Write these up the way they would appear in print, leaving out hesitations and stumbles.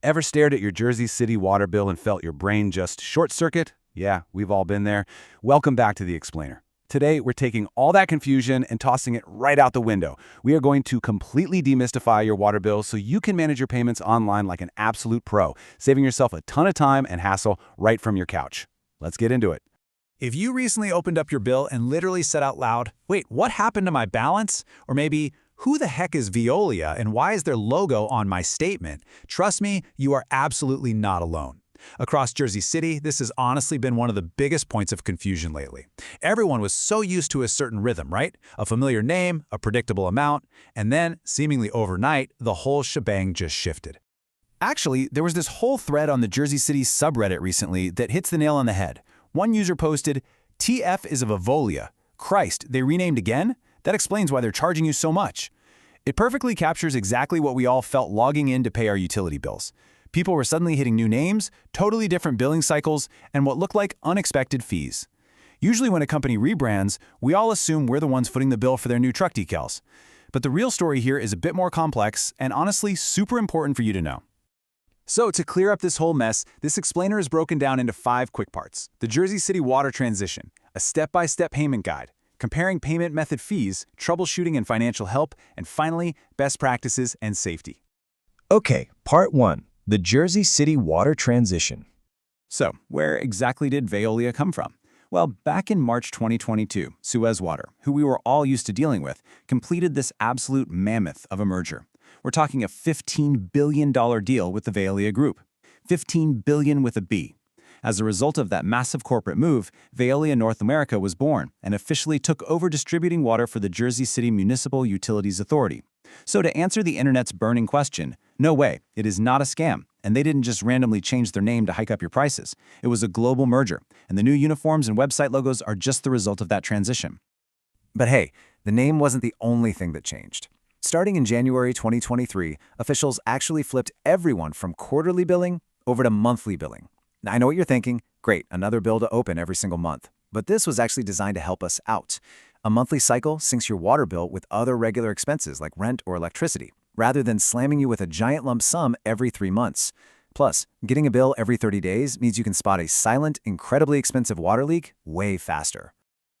Ever stared at your Jersey City water bill and felt your brain just short-circuit? Yeah, we've all been there. Welcome back to The Explainer. Today, we're taking all that confusion and tossing it right out the window. We are going to completely demystify your water bill so you can manage your payments online like an absolute pro, saving yourself a ton of time and hassle right from your couch. Let's get into it. If you recently opened up your bill and literally said out loud, "Wait, what happened to my balance?" Or maybe, "Who the heck is Veolia and why is their logo on my statement?" Trust me, you are absolutely not alone. Across Jersey City, this has honestly been one of the biggest points of confusion lately. Everyone was so used to a certain rhythm, right? A familiar name, a predictable amount, and then, seemingly overnight, the whole shebang just shifted. Actually, there was this whole thread on the Jersey City subreddit recently that hits the nail on the head. One user posted, "TF is of Veolia. Christ, they renamed again? That explains why they're charging you so much." It perfectly captures exactly what we all felt logging in to pay our utility bills. People were suddenly hitting new names, totally different billing cycles, and what looked like unexpected fees. Usually when a company rebrands, we all assume we're the ones footing the bill for their new truck decals. But the real story here is a bit more complex and honestly super important for you to know. So to clear up this whole mess, this explainer is broken down into 5 quick parts. The Jersey City water transition, a step-by-step payment guide, comparing payment method fees, troubleshooting and financial help, and finally, best practices and safety. Okay, Part 1. The Jersey City water transition. So, where exactly did Veolia come from? Well, back in March 2022, Suez Water, who we were all used to dealing with, completed this absolute mammoth of a merger. We're talking a $15 billion deal with the Veolia Group. $15 billion with a B. As a result of that massive corporate move, Veolia North America was born and officially took over distributing water for the Jersey City Municipal Utilities Authority. So to answer the internet's burning question, no way, it is not a scam, and they didn't just randomly change their name to hike up your prices. It was a global merger, and the new uniforms and website logos are just the result of that transition. But hey, the name wasn't the only thing that changed. Starting in January 2023, officials actually flipped everyone from quarterly billing over to monthly billing. Now, I know what you're thinking. Great, another bill to open every single month. But this was actually designed to help us out. A monthly cycle syncs your water bill with other regular expenses like rent or electricity, rather than slamming you with a giant lump sum every 3 months. Plus, getting a bill every 30 days means you can spot a silent, incredibly expensive water leak way faster.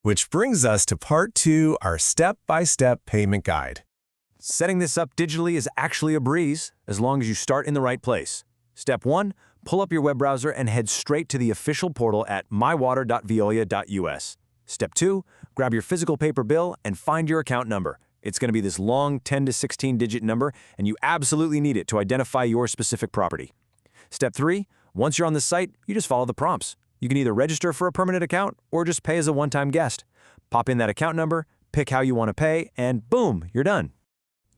Which brings us to Part 2, our step-by-step payment guide. Setting this up digitally is actually a breeze, as long as you start in the right place. Step 1, pull up your web browser and head straight to the official portal at mywater.veolia.us. Step 2, grab your physical paper bill and find your account number. It's going to be this long 10 to 16-digit number, and you absolutely need it to identify your specific property. Step 3, once you're on the site, you just follow the prompts. You can either register for a permanent account or just pay as a one-time guest. Pop in that account number, pick how you want to pay, and boom, you're done.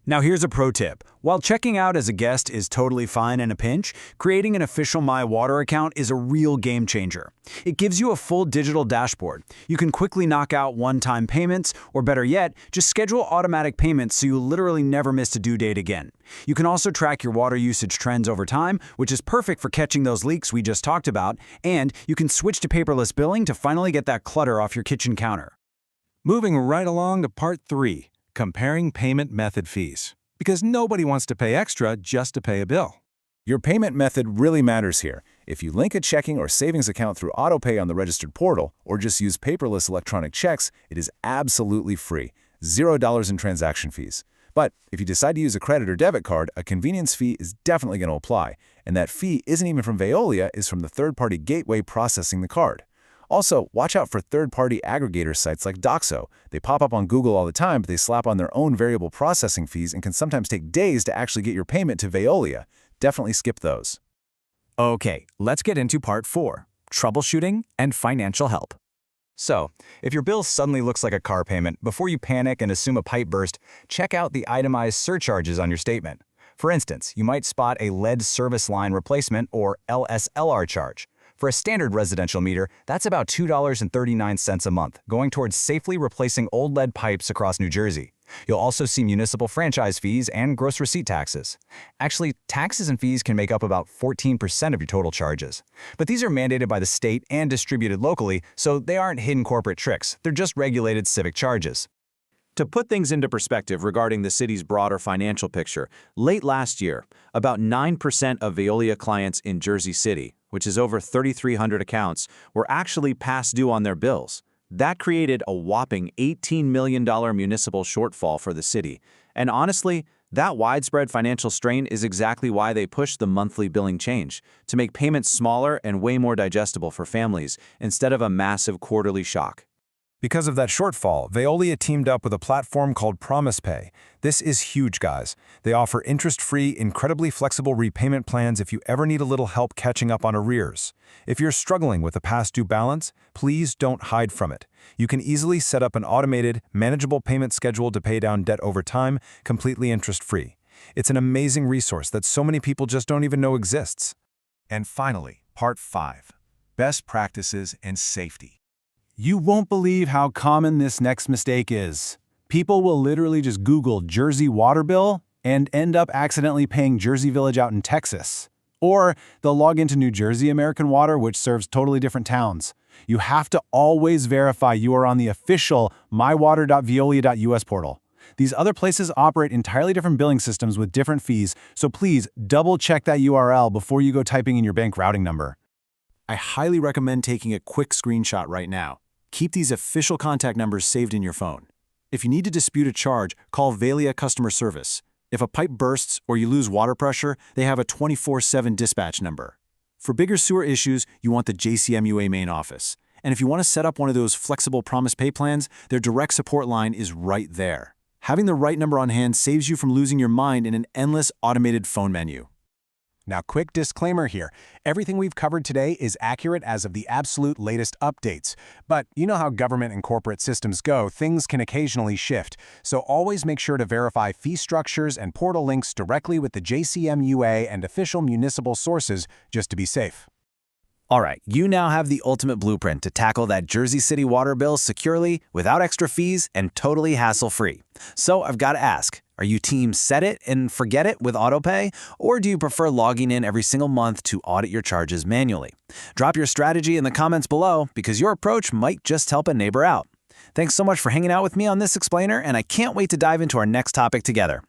Now here's a pro tip. While checking out as a guest is totally fine in a pinch, creating an official My Water account is a real game changer. It gives you a full digital dashboard. You can quickly knock out one-time payments, or better yet, just schedule automatic payments so you literally never miss a due date again. You can also track your water usage trends over time, which is perfect for catching those leaks we just talked about, and you can switch to paperless billing to finally get that clutter off your kitchen counter. Moving right along to Part 3, comparing payment method fees. Because nobody wants to pay extra just to pay a bill. Your payment method really matters here. If you link a checking or savings account through AutoPay on the registered portal, or just use paperless electronic checks, it is absolutely free. $0 in transaction fees. But if you decide to use a credit or debit card, a convenience fee is definitely going to apply. And that fee isn't even from Veolia, it's from the third-party gateway processing the card. Also, watch out for third-party aggregator sites like Doxo. They pop up on Google all the time, but they slap on their own variable processing fees and can sometimes take days to actually get your payment to Veolia. Definitely skip those. Okay, let's get into Part 4, troubleshooting and financial help. So, if your bill suddenly looks like a car payment, before you panic and assume a pipe burst, check out the itemized surcharges on your statement. For instance, you might spot a lead service line replacement or LSLR charge. For a standard residential meter, that's about $2.39 a month, going towards safely replacing old lead pipes across New Jersey. You'll also see municipal franchise fees and gross receipt taxes. Actually, taxes and fees can make up about 14% of your total charges. But these are mandated by the state and distributed locally, so they aren't hidden corporate tricks. They're just regulated civic charges. To put things into perspective regarding the city's broader financial picture, late last year, about 9% of Veolia clients in Jersey City, which is over 3,300 accounts, were actually past due on their bills. That created a whopping $18 million municipal shortfall for the city. And honestly, that widespread financial strain is exactly why they pushed the monthly billing change, to make payments smaller and way more digestible for families, instead of a massive quarterly shock. Because of that shortfall, Veolia teamed up with a platform called PromisePay. This is huge, guys. They offer interest-free, incredibly flexible repayment plans if you ever need a little help catching up on arrears. If you're struggling with a past due balance, please don't hide from it. You can easily set up an automated, manageable payment schedule to pay down debt over time, completely interest-free. It's an amazing resource that so many people just don't even know exists. And finally, Part 5. Best Practices and Safety. You won't believe how common this next mistake is. People will literally just Google Jersey water bill and end up accidentally paying Jersey Village out in Texas. Or they'll log into New Jersey American Water, which serves totally different towns. You have to always verify you are on the official mywater.veolia.us portal. These other places operate entirely different billing systems with different fees, so please double-check that URL before you go typing in your bank routing number. I highly recommend taking a quick screenshot right now. Keep these official contact numbers saved in your phone. If you need to dispute a charge, call Veolia Customer Service. If a pipe bursts or you lose water pressure, they have a 24/7 dispatch number. For bigger sewer issues, you want the JCMUA main office. And if you want to set up one of those flexible Promise Pay plans, their direct support line is right there. Having the right number on hand saves you from losing your mind in an endless automated phone menu. Now, quick disclaimer here. Everything we've covered today is accurate as of the absolute latest updates. But you know how government and corporate systems go, things can occasionally shift. So always make sure to verify fee structures and portal links directly with the JCMUA and official municipal sources just to be safe. All right, you now have the ultimate blueprint to tackle that Jersey City water bill securely, without extra fees, and totally hassle-free. So I've got to ask, are you team set it and forget it with AutoPay? Or do you prefer logging in every single month to audit your charges manually? Drop your strategy in the comments below, because your approach might just help a neighbor out. Thanks so much for hanging out with me on this explainer, and I can't wait to dive into our next topic together.